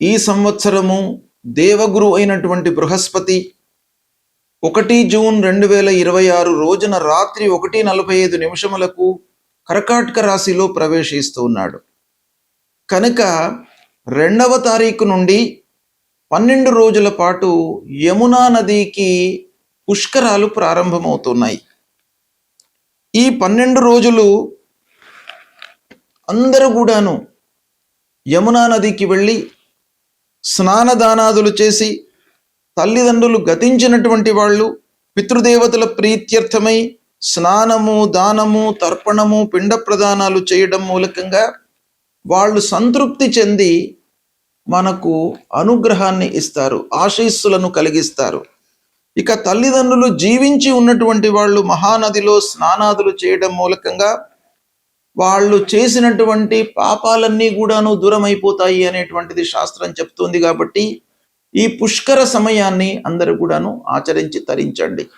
ఈ సంవత్సరము దేవగురు అయినటువంటి బృహస్పతి 1 జూన్ 2026 రోజున రాత్రి 1:45 కర్కాటక రాశిలో ప్రవేశిస్తూ ఉన్నాడు. కనుక 2వ తారీఖు నుండి 12 రోజుల పాటు యమునా నదికి పుష్కరాలు ప్రారంభమవుతున్నాయి. ఈ 12 రోజులు అందరూ కూడాను యమునా నదికి వెళ్ళి స్నానదానాదులు చేసి, తల్లిదండ్రులు గతించినటువంటి వాళ్ళు పితృదేవతల ప్రీత్యర్థమై స్నానము, దానము, తర్పణము, పిండ ప్రదానాలు చేయడం మూలకంగా వాళ్ళు సంతృప్తి చెంది మనకు అనుగ్రహాన్ని ఇస్తారు, ఆశీస్సులను కలిగిస్తారు. ఇక తల్లిదండ్రులు జీవించి ఉన్నటువంటి వాళ్ళు మహానదిలో స్నానాదులు చేయడం మూలకంగా వాళ్ళు చేసినటువంటి పాపాలన్నీ కూడాను దూరం అయిపోతాయి అనేటువంటిది శాస్త్రం చెప్తుంది. కాబట్టి ఈ పుష్కర సమయాన్ని అందరూ కూడాను ఆచరించి తరించండి.